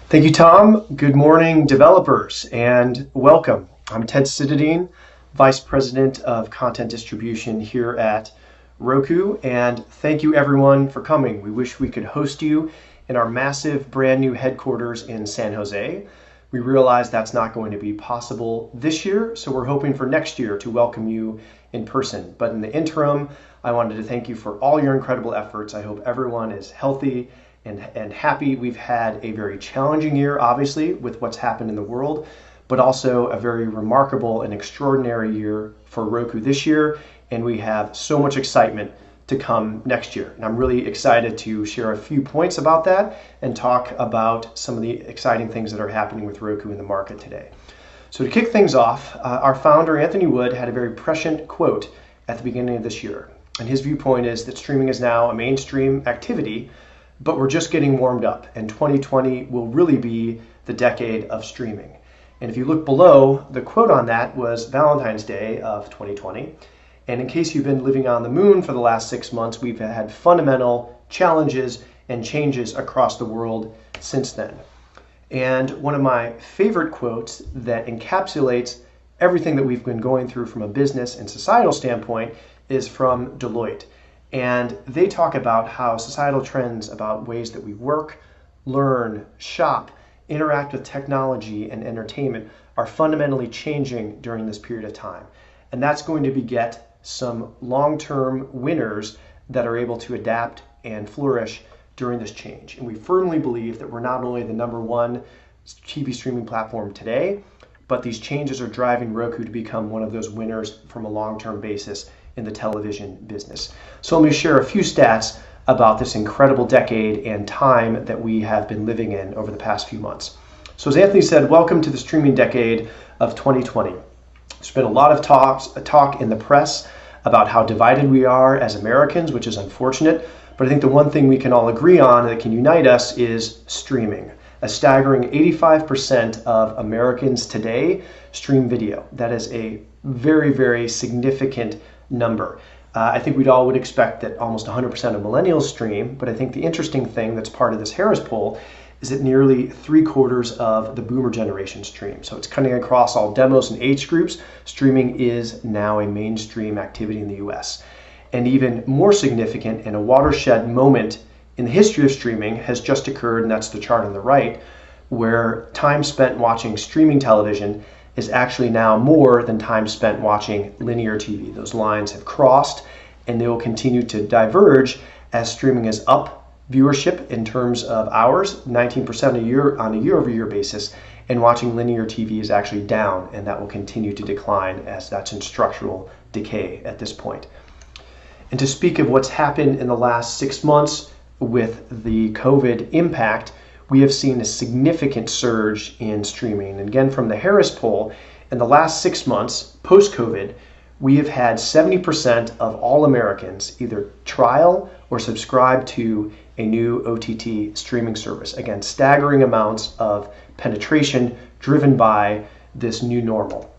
Thank you, Tom. Good morning, developers, and welcome. I'm Ted Citadine, Vice President of Content Distribution here at Roku, and thank you everyone for coming. We wish we could host you in our massive brand new headquarters in San Jose. We realize that's not going to be possible this year, so we're hoping for next year to welcome you in person. But in the interim, I wanted to thank you for all your incredible efforts. I hope everyone is healthy and happy. We've had a very challenging year, obviously, with what's happened in the world, but also a very remarkable and extraordinary year for Roku this year, and we have so much excitement to come next year. And I'm really excited to share a few points about that and talk about some of the exciting things that are happening with Roku in the market today. So to kick things off, our founder, Anthony Wood, had a very prescient quote at the beginning of this year. And his viewpoint is that streaming is now a mainstream activity, but we're just getting warmed up, and 2020 will really be the decade of streaming. And if you look below, the quote on that was Valentine's Day of 2020. And in case you've been living on the moon for the last 6 months, we've had fundamental challenges and changes across the world since then. And one of my favorite quotes that encapsulates everything that we've been going through from a business and societal standpoint is from Deloitte. And they talk about how societal trends about ways that we work, learn, shop, interact with technology and entertainment are fundamentally changing during this period of time. And that's going to beget some long-term winners that are able to adapt and flourish during this change. And we firmly believe that we're not only the number one TV streaming platform today, but these changes are driving Roku to become one of those winners from a long-term basis in the television business. So let me share a few stats about this incredible decade and time that we have been living in over the past few months. So as Anthony said, welcome to the streaming decade of 2020. There's been a lot of talk in the press about how divided we are as Americans, which is unfortunate, but I think the one thing we can all agree on that can unite us is streaming. A staggering 85% of Americans today stream video. That is a very, very significant number. I think we'd all would expect that almost 100% of millennials stream, but I think the interesting thing that's part of this Harris poll is that nearly 3/4 of the boomer generation stream. So it's cutting across all demos and age groups. Streaming is now a mainstream activity in the US. And even more significant and a watershed moment in the history of streaming has just occurred, and that's the chart on the right, where time spent watching streaming television is actually now more than time spent watching linear TV. Those lines have crossed, and they will continue to diverge as streaming is up viewership in terms of hours, 19% a year on a year-over-year basis, and watching linear TV is actually down, and that will continue to decline as that's in structural decay at this point. And to speak of what's happened in the last 6 months with the COVID impact, we have seen a significant surge in streaming. And again, from the Harris poll, in the last 6 months, post-COVID, we have had 70% of all Americans either trial or subscribe to a new OTT streaming service. Again, staggering amounts of penetration driven by this new normal.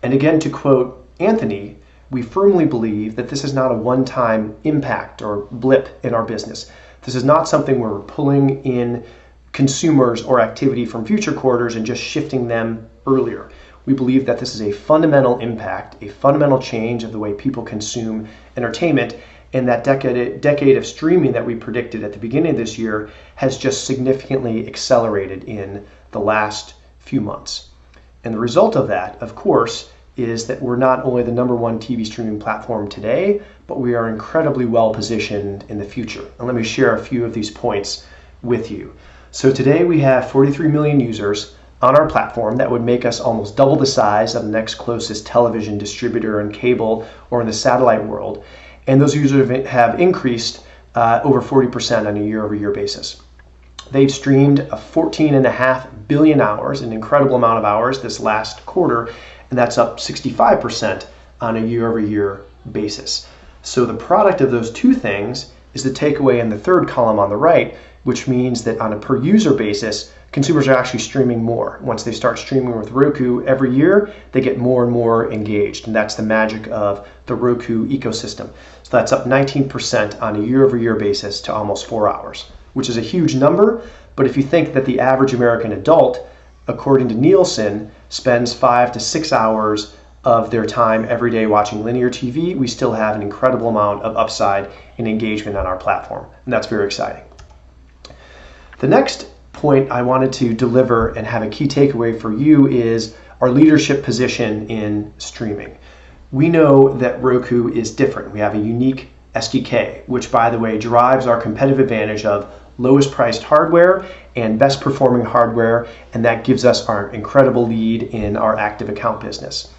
And again, to quote Anthony, we firmly believe that this is not a one-time impact or blip in our business. This is not something where we're pulling in consumers or activity from future quarters and just shifting them earlier. We believe that this is a fundamental impact, a fundamental change of the way people consume entertainment, and that decade of streaming that we predicted at the beginning of this year has just significantly accelerated in the last few months. And the result of that, of course, is that we're not only the number one TV streaming platform today, but we are incredibly well positioned in the future. And let me share a few of these points with you. So today we have 43 million users on our platform. That would make us almost double the size of the next closest television distributor in cable or in the satellite world. And those users have increased over 40% on a year-over-year basis. They've streamed 14.5 billion hours, an incredible amount of hours this last quarter, and that's up 65% on a year-over-year basis. So the product of those two things is the takeaway in the third column on the right, which means that on a per user basis, consumers are actually streaming more. Once they start streaming with Roku every year, they get more and more engaged, and that's the magic of the Roku ecosystem. So that's up 19% on a year-over-year basis to almost 4 hours. which is a huge number. But if you think that the average American adult, according to Nielsen, spends 5 to 6 hours of their time every day watching linear TV, we still have an incredible amount of upside and engagement on our platform. And that's very exciting. The next point I wanted to deliver and have a key takeaway for you is our leadership position in streaming. We know that Roku is different. We have a unique SDK, which, by the way, drives our competitive advantage of lowest priced hardware and best performing hardware, and that gives us our incredible lead in our active account business.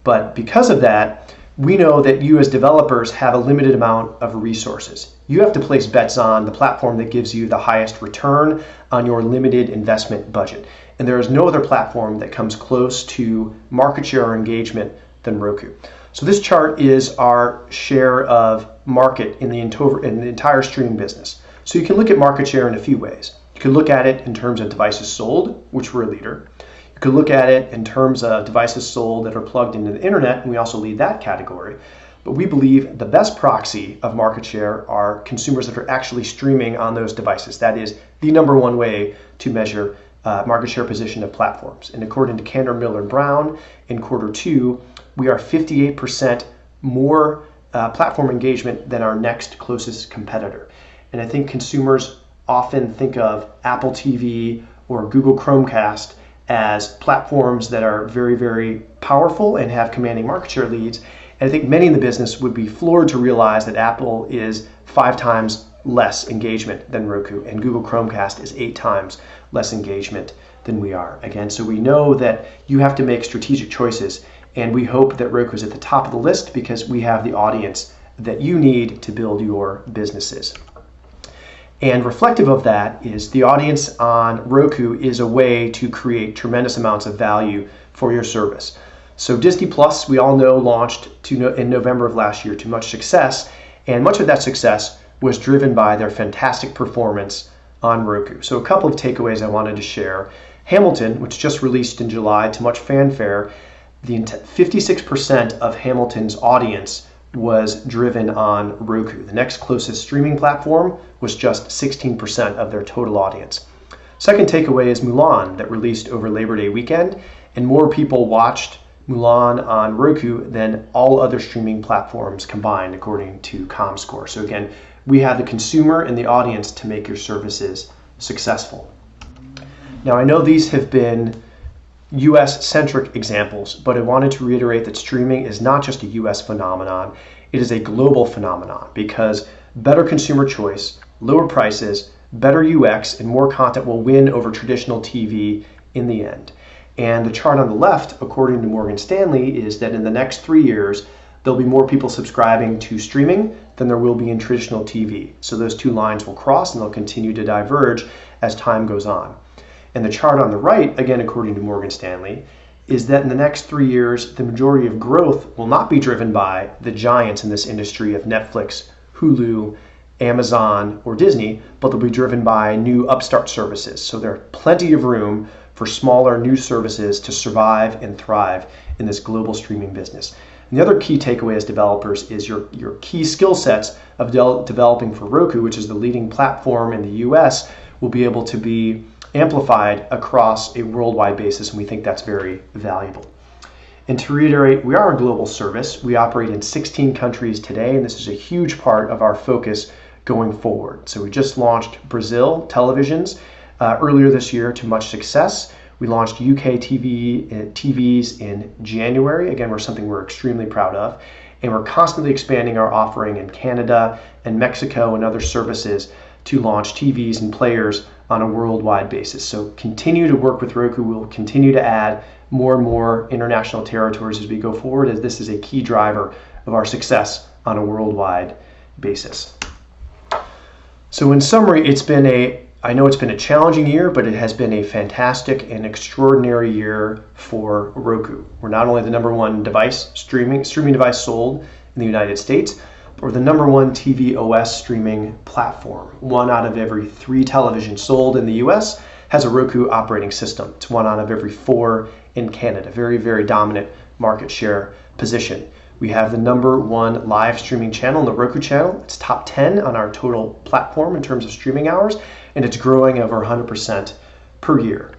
But because of that, we know that you as developers have a limited amount of resources. You have to place bets on the platform that gives you the highest return on your limited investment budget. And there is no other platform that comes close to market share or engagement than Roku. So this chart is our share of market in the entire streaming business. So you can look at market share in a few ways. You can look at it in terms of devices sold, which we're a leader. You could look at it in terms of devices sold that are plugged into the internet, and we also lead that category. But we believe the best proxy of market share are consumers that are actually streaming on those devices. That is the number one way to measure market share position of platforms. And according to Cantor Miller Brown, in Q2, we are 58% more platform engagement than our next closest competitor. And I think consumers often think of Apple TV or Google Chromecast as platforms that are very, very powerful and have commanding market share leads. And I think many in the business would be floored to realize that Apple is 5 times less engagement than Roku, and Google Chromecast is 8 times less engagement than we are. Again, so we know that you have to make strategic choices, and we hope that Roku is at the top of the list because we have the audience that you need to build your businesses. And reflective of that is the audience on Roku is a way to create tremendous amounts of value for your service. So Disney Plus, we all know, launched in November of last year to much success, and much of that success was driven by their fantastic performance on Roku. So a couple of takeaways I wanted to share. Hamilton, which just released in July to much fanfare, 56% of Hamilton's audience was driven on Roku. The next closest streaming platform was just 16% of their total audience. Second takeaway is Mulan, that released over Labor Day weekend, and more people watched Mulan on Roku than all other streaming platforms combined, according to ComScore. So again, we have the consumer and the audience to make your services successful. Now, I know these have been US-centric examples, but I wanted to reiterate that streaming is not just a US phenomenon, it is a global phenomenon because better consumer choice, lower prices, better UX, and more content will win over traditional TV in the end. And the chart on the left, according to Morgan Stanley, is that in the next 3 years, there'll be more people subscribing to streaming than there will be in traditional TV. So those two lines will cross and they'll continue to diverge as time goes on. And the chart on the right, again according to Morgan Stanley, is that in the next 3 years, the majority of growth will not be driven by the giants in this industry of Netflix, Hulu, Amazon, or Disney, but they'll be driven by new upstart services. So there's plenty of room for smaller new services to survive and thrive in this global streaming business. And the other key takeaway as developers is your key skill sets of developing for Roku, which is the leading platform in the US, will be able to be amplified across a worldwide basis, and we think that's very valuable. And to reiterate, we are a global service. We operate in 16 countries today, and this is a huge part of our focus going forward. So we just launched Brazil televisions earlier this year to much success. We launched UK TVs in January. Again, something we're extremely proud of. And we're constantly expanding our offering in Canada and Mexico and other services to launch TVs and players on a worldwide basis. So continue to work with Roku. We'll continue to add more and more international territories as we go forward, as this is a key driver of our success on a worldwide basis. So in summary, I know it's been a challenging year, but it has been a fantastic and extraordinary year for Roku. We're not only the number one streaming device sold in the United States, but we're the number one TV OS streaming platform. 1 out of every 3 televisions sold in the US has a Roku operating system. It's 1 out of every 4 in Canada. Very, very dominant market share position. We have the #1 live streaming channel on the Roku channel. It's top 10 on our total platform in terms of streaming hours, and it's growing over 100% per year.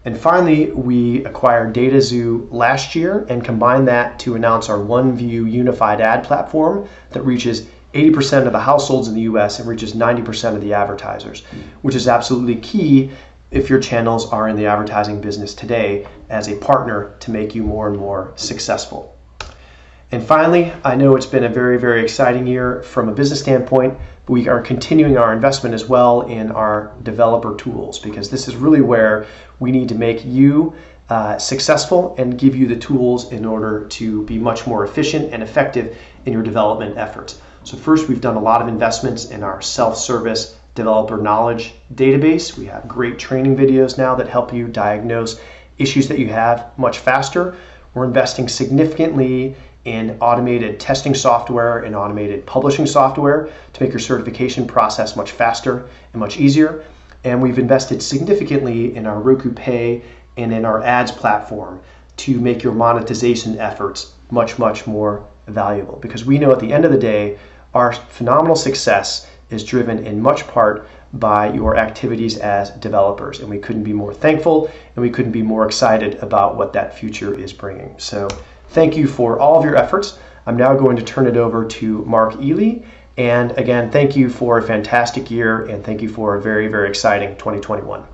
And finally, we acquired DataZoo last year and combined that to announce our OneView unified ad platform that reaches 80% of the households in the US and reaches 90% of the advertisers, which is absolutely key if your channels are in the advertising business today as a partner to make you more and more successful. And finally, I know it's been a very, very exciting year from a business standpoint, but we are continuing our investment as well in our developer tools, because this is really where we need to make you successful and give you the tools in order to be much more efficient and effective in your development efforts. So first, we've done a lot of investments in our self-service developer knowledge database. We have great training videos now that help you diagnose issues that you have much faster. We're investing significantly in automated testing software and automated publishing software to make your certification process much faster and much easier. And we've invested significantly in our Roku Pay and in our ads platform to make your monetization efforts much, much more valuable. Because we know at the end of the day, our phenomenal success is driven in much part by your activities as developers. And we couldn't be more thankful and we couldn't be more excited about what that future is bringing. So thank you for all of your efforts. I'm now going to turn it over to Mark Ely. And again, thank you for a fantastic year and thank you for a very, very exciting 2021.